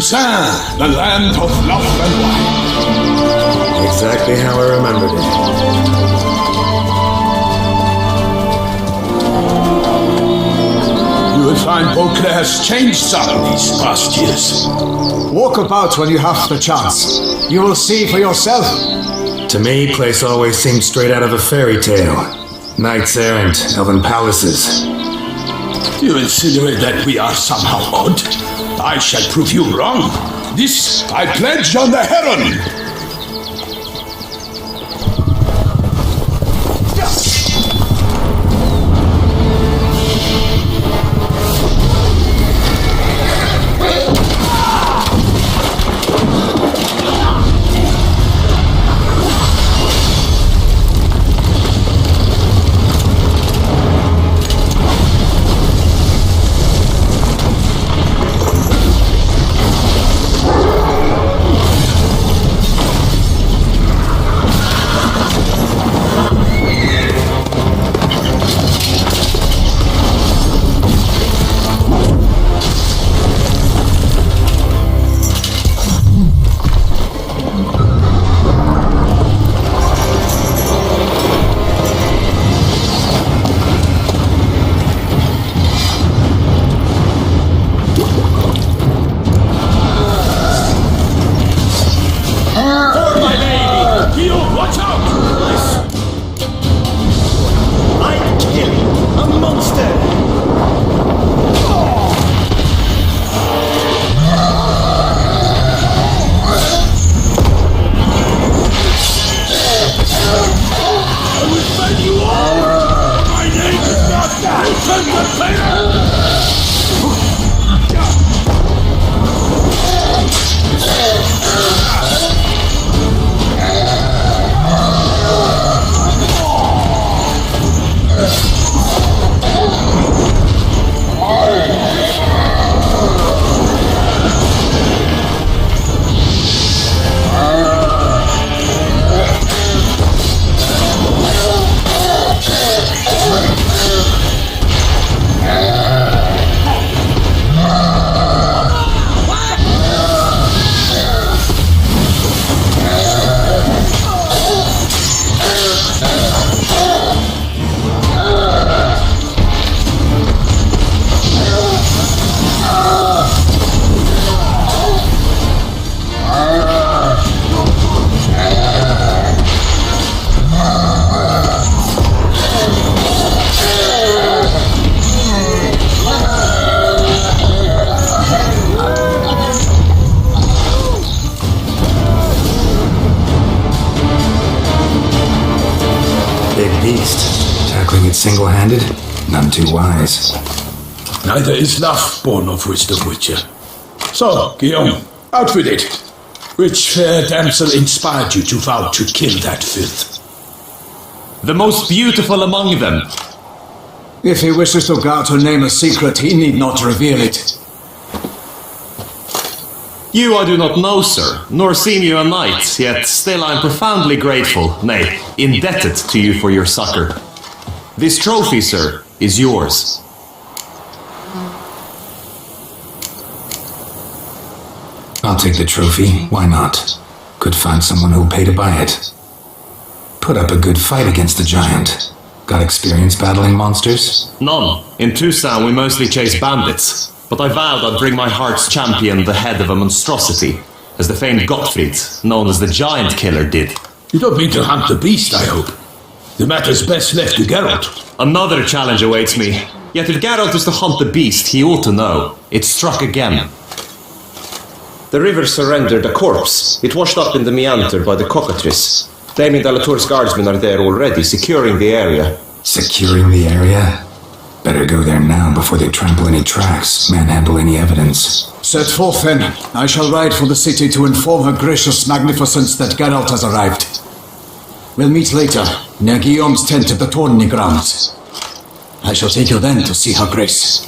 Toussaint, the land of love and wine. Exactly how I remembered it. You will find Beauclair has changed some these past years. Walk about when you have the chance. You will see for yourself. To me, place always seemed straight out of a fairy tale. Knights errant, elven palaces. You insinuate that we are somehow odd? I shall prove you wrong. This I pledge on the heron. Tackling it single-handed? None too wise. Neither is love born of wisdom, Witcher. So, Guillaume, out with it. Which fair damsel inspired you to vow to kill that filth? The most beautiful among them. If he wishes to guard her name a secret, he need not reveal it. You I do not know, sir, nor seen you a knight, yet still I am profoundly grateful, nay, indebted to you for your succor. This trophy, sir, is yours. I'll take the trophy, why not? Could find someone who'll pay to buy it. Put up a good fight against the giant. Got experience battling monsters? None. In Toussaint we mostly chase bandits. But I vowed I'd bring my heart's champion the head of a monstrosity, as the famed Gottfried, known as the Giant Killer, did. You don't mean to hunt the beast, I hope. The matter's best left to Geralt. Another challenge awaits me. Yet if Geralt is to hunt the beast, he ought to know. It struck again. The river surrendered a corpse. It washed up in the meander by the cockatrice. Damien Delatour's guardsmen are there already, securing the area. Securing the area? Better go there now before they trample any tracks, manhandle any evidence. Set forth then. I shall ride for the city to inform her gracious magnificence that Geralt has arrived. We'll meet later, near Guillaume's tent at the Tourney grounds. I shall take you then to see her grace.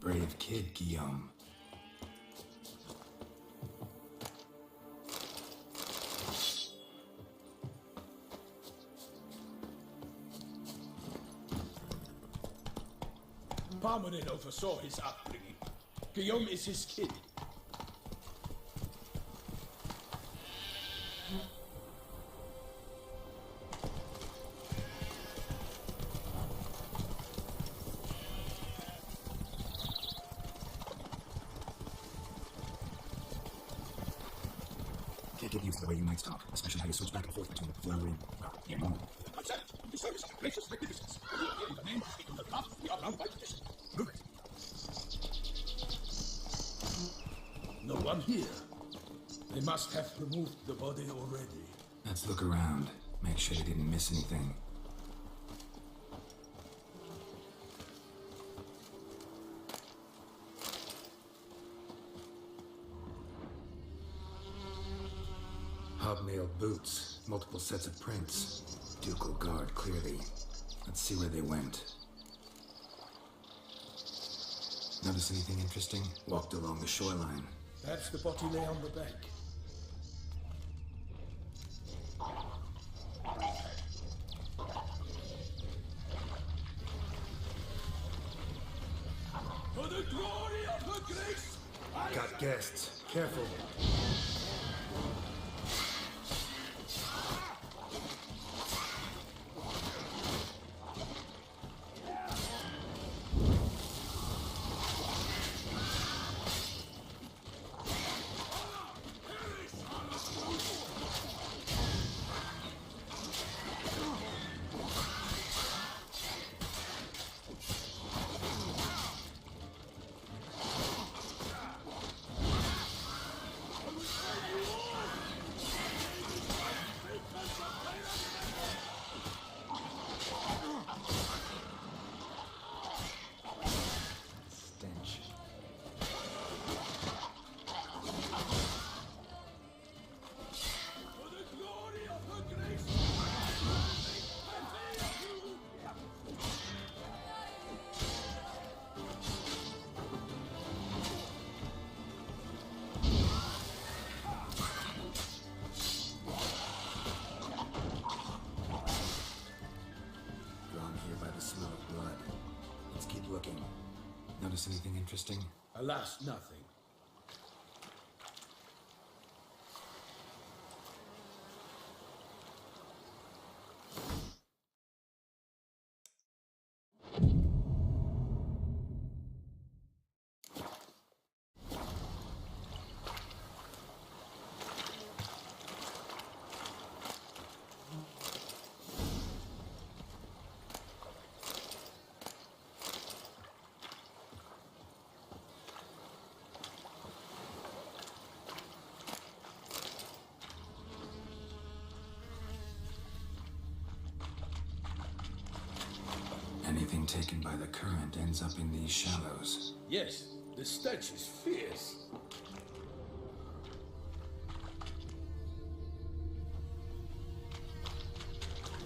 Brave kid, Guillaume. Parmanin oversaw his upbringing. Guillaume is his kid. Can't get used to the way you might stop, especially how you switch back and forth between flowering and normal. The service of gracious magnificence. In the name of the path, we are bound by tradition. Move it. No one here. They must have removed the body already. Let's look around. Make sure they didn't miss anything. Hobnailed boots, multiple sets of prints. Ducal guard, clearly. Let's see where they went. Notice anything interesting? Walked along the shoreline. Perhaps the body lay on the bank. For the glory of her grace! Got guests. Careful. Stench. For the glory of her grace! Drawn here by the smell of blood. Let's keep looking. Notice anything interesting? Alas, nothing. Anything taken by the current ends up in these shallows. Yes, the stench is fierce.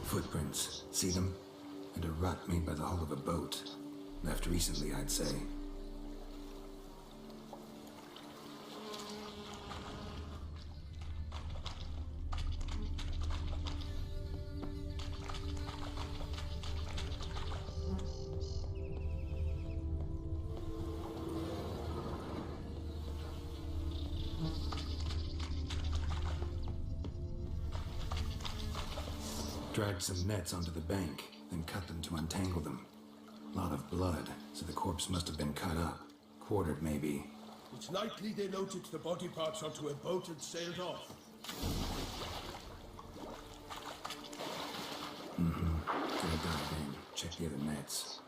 Footprints. See them? And a rut made by the hull of a boat. Left recently, I'd say. Dragged some nets onto the bank, then cut them to untangle them. Lot of blood, so the corpse must have been cut up. Quartered, maybe. It's likely they loaded the body parts onto a boat and sailed off. Gonna dive in, check the other nets.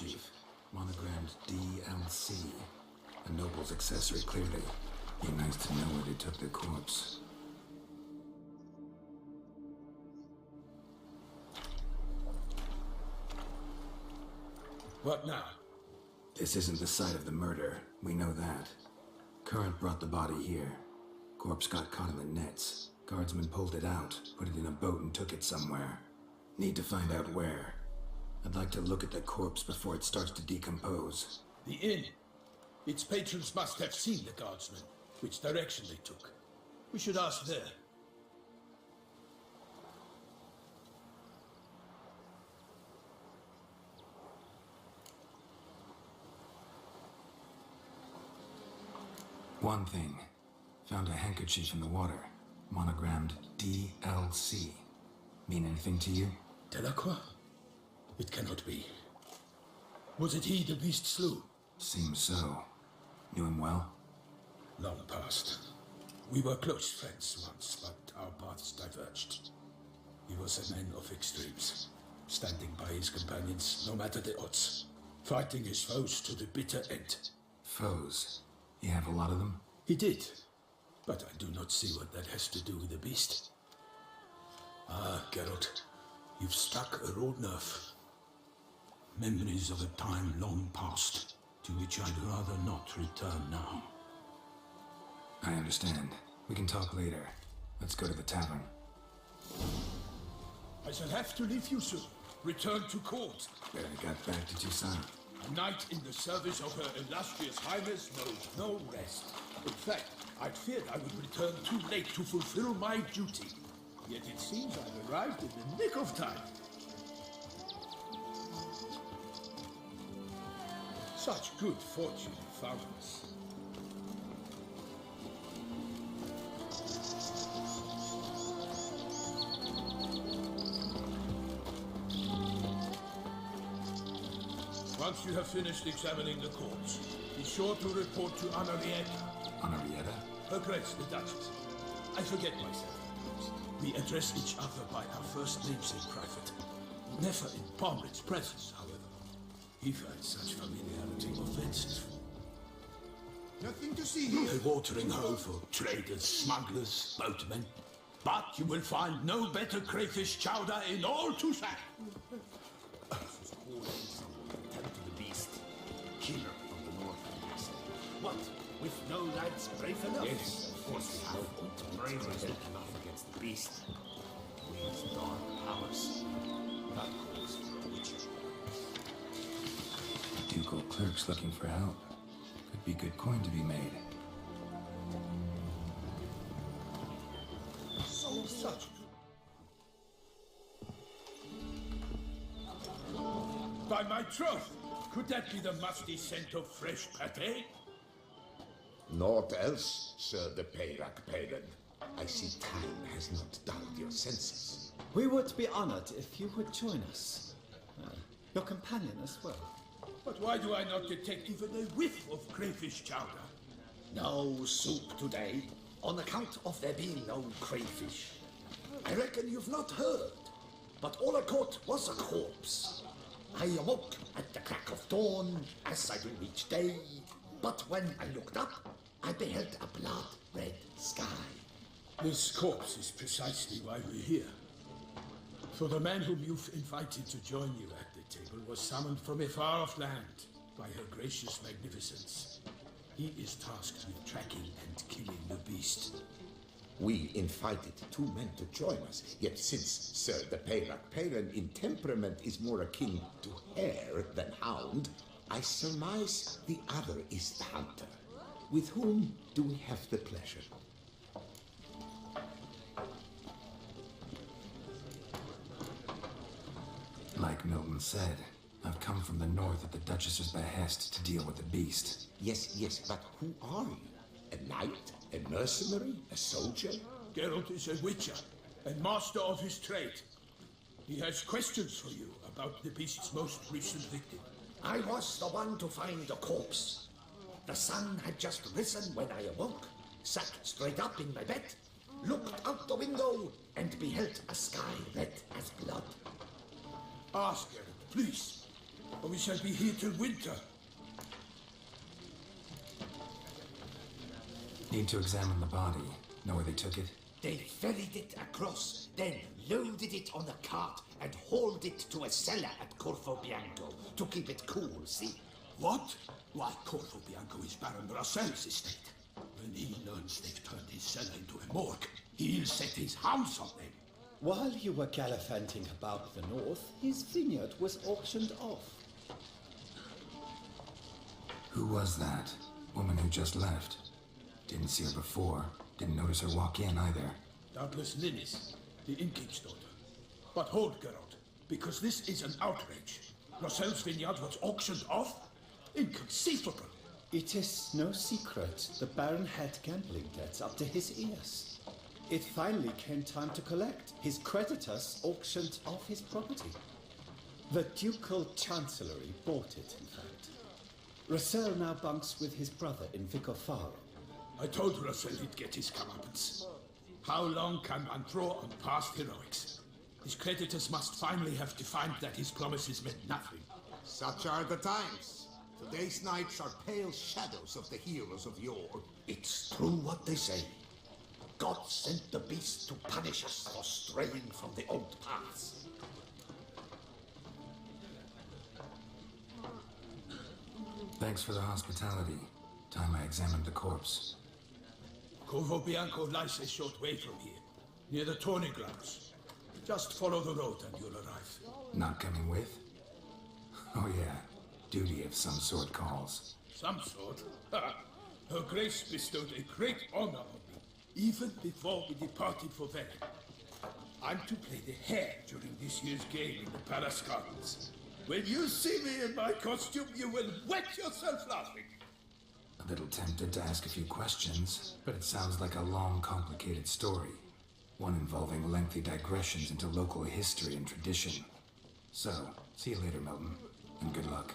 handkerchief, monogrammed DLC. A noble's accessory, clearly. Be nice to know where they took the corpse. What now? This isn't the site of the murder. We know that. Current brought the body here. Corpse got caught in the nets. Guardsmen pulled it out, put it in a boat and took it somewhere. Need to find out where. I'd like to look at the corpse before it starts to decompose. The inn. Its patrons must have seen the guardsmen, which direction they took. We should ask there. One thing. Found a handkerchief in the water. Monogrammed DLC. Mean anything to you? Delacroix? It cannot be. Was it he the beast slew? Seems so. Knew him well? Long past. We were close friends once, but our paths diverged. He was a man of extremes, standing by his companions no matter the odds, fighting his foes to the bitter end. Foes? You have a lot of them? He did, but I do not see what that has to do with the beast. Ah, Geralt, you've struck a raw nerve. Memories of a time long past, to which I'd rather not return now. I understand. We can talk later. Let's go to the tavern. I shall have to leave you soon. Return to court. Better got back to Toussaint. A knight in the service of her illustrious highness knows no rest. In fact, I'd feared I would return too late to fulfill my duty. Yet it seems I've arrived in the nick of time. Such good fortune found us. Once you have finished examining the corpse, be sure to report to Henrietta. Henrietta? Her Grace, the Duchess. I forget myself. We address each other by our first names in private. Never in Pomrit's presence, however. He finds such familiarity offensive. Nothing to see here. A watering hole for traders, smugglers, boatmen. But you will find no better crayfish chowder in all Toussaint. Tend to the beast. Killer from the north, I say. What? With no lads brave enough? Yes, of course we have. Brave enough against the beast. With dark powers. That calls for a witcher. Ducal clerk's looking for help. Could be good coin to be made. So such. By my troth, could that be the musty scent of fresh pâté? Naught else, Sir the Peyrac Peyran. I see time has not dulled your senses. We would be honored if you would join us. Your companion as well. But why do I not detect even a whiff of crayfish chowder? No soup today, on account of there being no crayfish. I reckon you've not heard, but all I caught was a corpse. I awoke at the crack of dawn, as I do each day, but when I looked up, I beheld a blood-red sky. This corpse is precisely why we're here. For the man whom you've invited to join you at the table was summoned from a far-off land by her gracious magnificence. He is tasked with tracking and killing the beast. We invited two men to join us, yet since Sir the Peyrac Peyran in temperament is more akin to hare than hound, I surmise the other is the hunter. With whom do we have the pleasure? Like Milton said, I've come from the north at the Duchess's behest to deal with the beast. Yes, but who are you? A knight? A mercenary? A soldier? Geralt is a witcher and master of his trade. He has questions for you about the beast's most recent victim. I was the one to find the corpse. The sun had just risen when I awoke, sat straight up in my bed, looked out the window, and beheld a sky red as blood. Ask Geralt, please. or we shall be here till winter. Need to examine the body. Know where they took it? They ferried it across, then loaded it on a cart and hauled it to a cellar at Corvo Bianco to keep it cool, see? What? Why, Corvo Bianco is Baron Brassel's estate. When he learns they've turned his cellar into a morgue, he'll set his hounds on them. While you were gallivanting about the north, his vineyard was auctioned off. Who was that? Woman who just left. Didn't see her before. Didn't notice her walk in either. Doubtless Linnis, the innkeep's daughter. But hold, Geralt, because this is an outrage. Roselle's vineyard was auctioned off? Inconceivable! It is no secret the Baron had gambling debts up to his ears. It finally came time to collect. His creditors auctioned off his property. The Ducal Chancellery bought it, in fact. Roselle now bunks with his brother in Vicofaro. I told Roselle he'd get his comeuppance. How long can one draw on past heroics? His creditors must finally have defined that his promises meant nothing. Such are the times. Today's knights are pale shadows of the heroes of yore. It's true what they say. God sent the beast to punish us for straying from the old paths. Thanks for the hospitality. Time I examined the corpse. Corvo Bianco lies a short way from here, near the tourney grounds. Just follow the road and you'll arrive. Not coming with? Oh yeah, duty of some sort calls. Some sort? Her Grace bestowed a great honor on me, even before we departed for Venice. I'm to play the hare during this year's game in the Palace Gardens. When you see me in my costume, you will wet yourself laughing. A little tempted to ask a few questions, but it sounds like a long, complicated story. One involving lengthy digressions into local history and tradition. So, see you later, Milton, and good luck.